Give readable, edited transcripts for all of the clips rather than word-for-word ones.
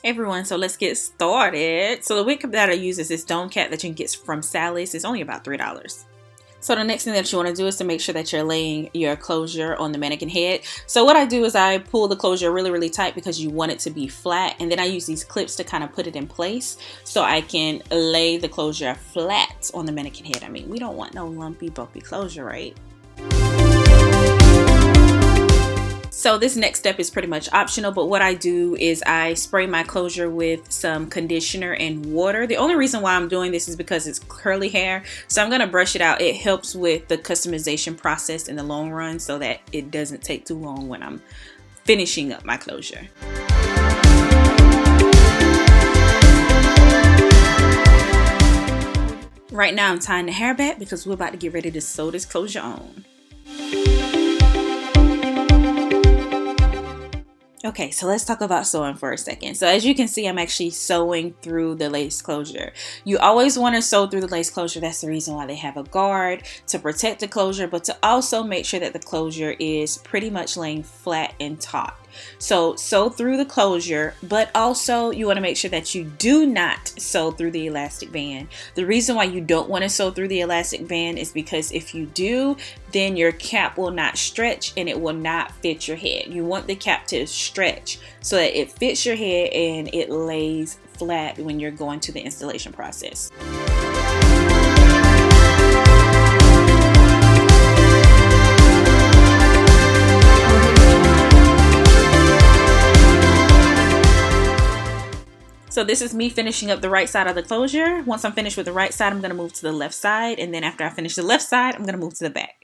Everyone, so let's get started. So the wig that I use is this dome cap that you can get from Sally's. It's only about $3. So the next thing that you want to do is to make sure that you're laying your closure on the mannequin head. So what I do is I pull the closure really tight because you want it to be flat, and then I use these clips to kind of put it in place so I can lay the closure flat on the mannequin head. I mean, we don't want no lumpy bumpy closure, right? So this next step is pretty much optional, but what I do is I spray my closure with some conditioner and water. The only reason why I'm doing this is because it's curly hair, so I'm gonna brush it out. It helps with the customization process in the long run so that it doesn't take too long when I'm finishing up my closure. Right now I'm tying the hair back because we're about to get ready to sew this closure on. Okay, so let's talk about sewing for a second. So as you can see, I'm actually sewing through the lace closure. You always want to sew through the lace closure. That's the reason why they have a guard, to protect the closure, but to also make sure that the closure is pretty much laying flat and taut. So sew through the closure, but also you want to make sure that you do not sew through the elastic band. The reason why you don't want to sew through the elastic band is because if you do, then your cap will not stretch and it will not fit your head. You want the cap to stretch so that it fits your head and it lays flat when you're going to the installation process. So this is me finishing up the right side of the closure. Once I'm finished with the right side, I'm going to move to the left side. And then after I finish the left side, I'm going to move to the back.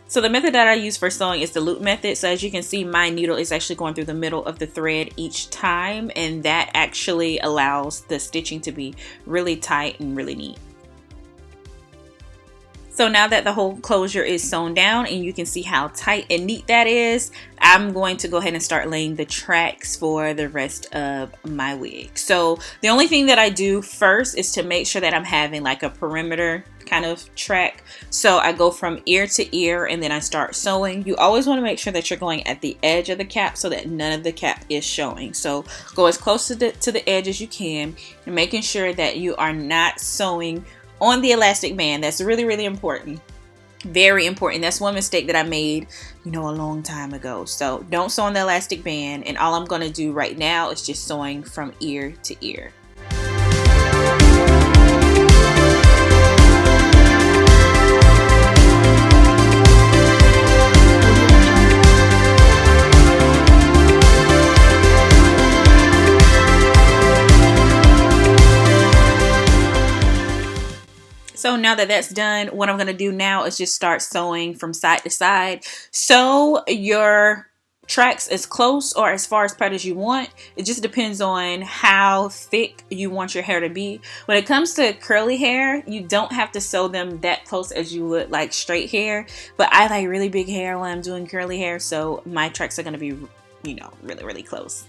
So the method that I use for sewing is the loop method. So as you can see, my needle is actually going through the middle of the thread each time, and that actually allows the stitching to be really tight and really neat. So now that the whole closure is sewn down and you can see how tight and neat that is, I'm going to go ahead and start laying the tracks for the rest of my wig. So the only thing that I do first is to make sure that I'm having like a perimeter kind of track. So I go from ear to ear and then I start sewing. You always want to make sure that you're going at the edge of the cap so that none of the cap is showing. So go as close to the edge as you can, and making sure that you are not sewing on the elastic band. That's really important. Very important. That's one mistake that I made, a long time ago. So don't sew on the elastic band, and all I'm going to do right now is just sewing from ear to ear. So now that that's done, what I'm going to do now is just start sewing from side to side. Sew your tracks as close or as far apart as you want. It just depends on how thick you want your hair to be. When it comes to curly hair, you don't have to sew them that close as you would like straight hair. But I like really big hair when I'm doing curly hair, so my tracks are going to be, really close.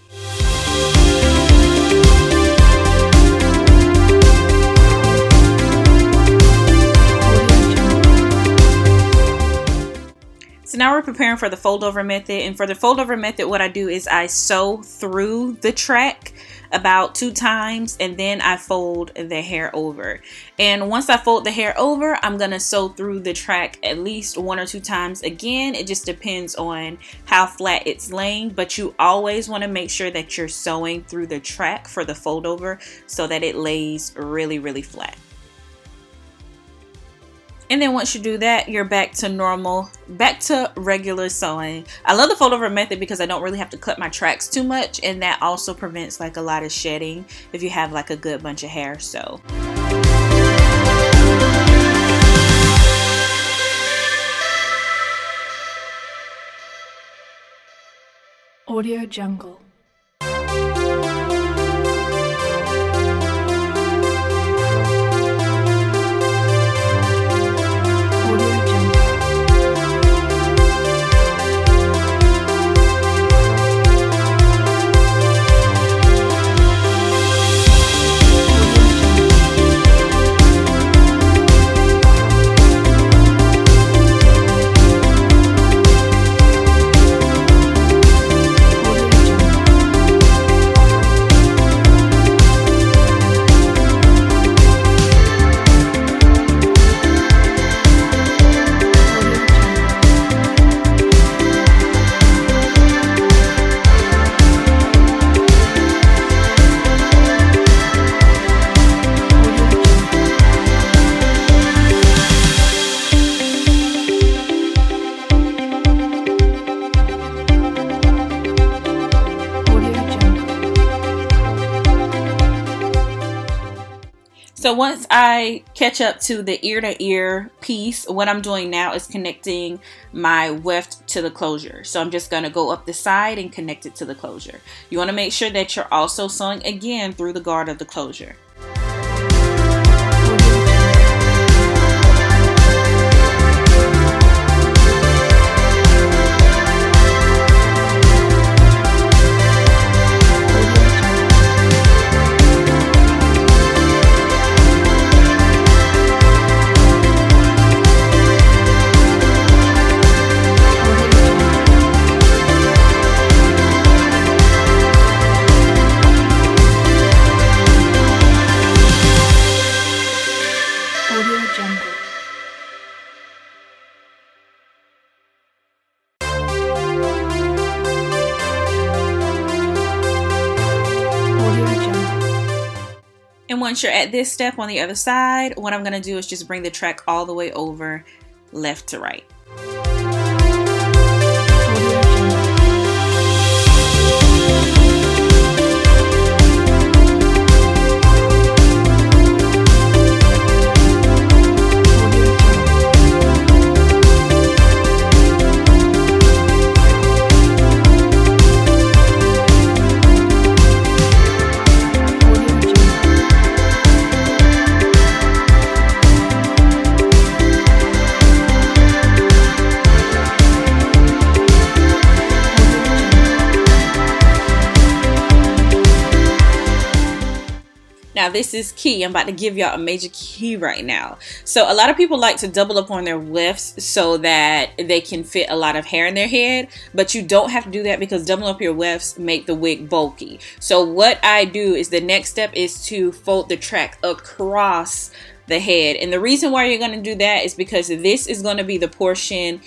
So now we're preparing for the fold over method, and for the fold over method, what I do is I sew through the track about 2 times and then I fold the hair over. And once I fold the hair over, I'm gonna sew through the track at least 1 or 2 times again. It just depends on how flat it's laying, but you always want to make sure that you're sewing through the track for the fold over so that it lays really flat. And then once you do that, you're back to regular sewing. I love the fold over method because I don't really have to cut my tracks too much, and that also prevents like a lot of shedding if you have like a good bunch of hair. So Audio Jungle. So once I catch up to the ear to ear piece, what I'm doing now is connecting my weft to the closure. So I'm just going to go up the side and connect it to the closure. You want to make sure that you're also sewing again through the guard of the closure. And once you're at this step on the other side, what I'm going to do is just bring the track all the way over left to right. Now this is key. I'm about to give y'all a major key right now. So a lot of people like to double up on their wefts so that they can fit a lot of hair in their head, but you don't have to do that because doubling up your wefts make the wig bulky. So what I do is the next step is to fold the track across the head. And the reason why you're going to do that is because this is going to be the portion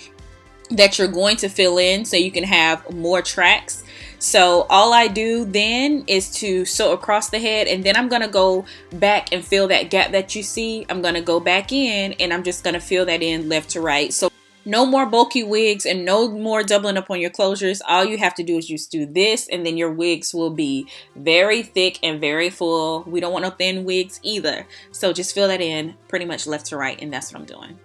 that you're going to fill in so you can have more tracks. So all I do then is to sew across the head, and then I'm going to go back and fill that gap that you see. I'm going to go back in and I'm just going to fill that in left to right. So no more bulky wigs and no more doubling up on your closures. All you have to do is just do this, and then your wigs will be very thick and very full. We don't want no thin wigs either. So just fill that in pretty much left to right, and that's what I'm doing.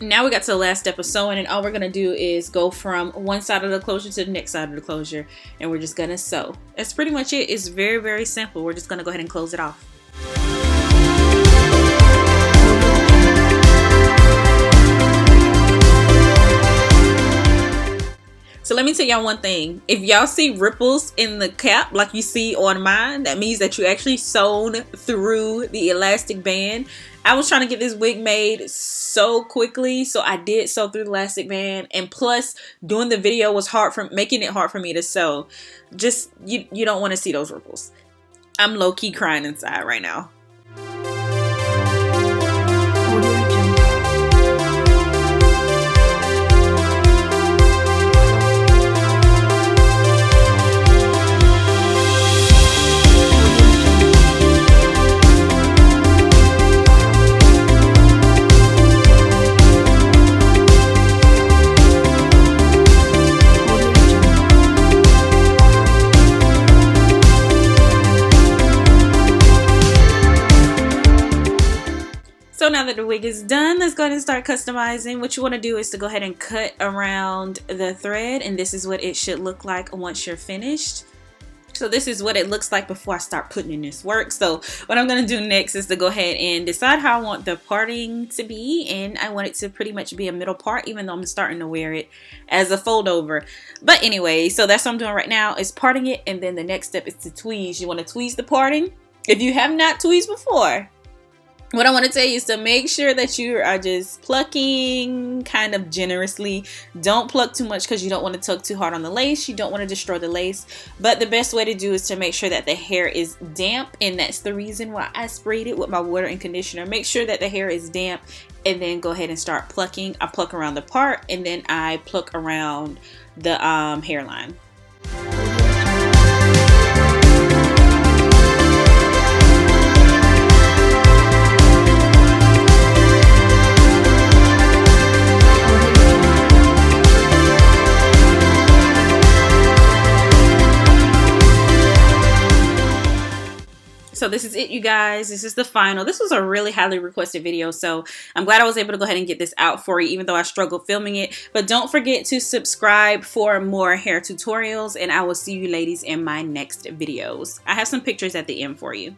Now we got to the last step of sewing, and all we're going to do is go from one side of the closure to the next side of the closure, and we're just going to sew. That's pretty much it. It's very, very simple. We're just going to go ahead and close it off. So let me tell y'all one thing. If y'all see ripples in the cap like you see on mine, that means that you actually sewn through the elastic band. I was trying to get this wig made so quickly, so I did sew through the elastic band, and plus doing the video was making it hard for me to sew. Just you don't want to see those ripples. I'm low-key crying inside right now. So now that the wig is done, let's go ahead and start customizing. What you want to do is to go ahead and cut around the thread, and this is what it should look like once you're finished. So this is what it looks like before I start putting in this work. So what I'm going to do next is to go ahead and decide how I want the parting to be, and I want it to pretty much be a middle part, even though I'm starting to wear it as a fold over. But anyway, so that's what I'm doing right now, is parting it, and then the next step is to tweeze. You want to tweeze the parting. If you have not tweezed before, what I want to tell you is to make sure that you are just plucking kind of generously. Don't pluck too much because you don't want to tug too hard on the lace. You don't want to destroy the lace. But the best way to do is to make sure that the hair is damp, and that's the reason why I sprayed it with my water and conditioner. Make sure that the hair is damp, and then go ahead and start plucking. I pluck around the part, and then I pluck around the hairline. So this is it, you guys. This is the final. This was a really highly requested video, so I'm glad I was able to go ahead and get this out for you, even though I struggled filming it. But don't forget to subscribe for more hair tutorials, and I will see you ladies in my next videos. I have some pictures at the end for you.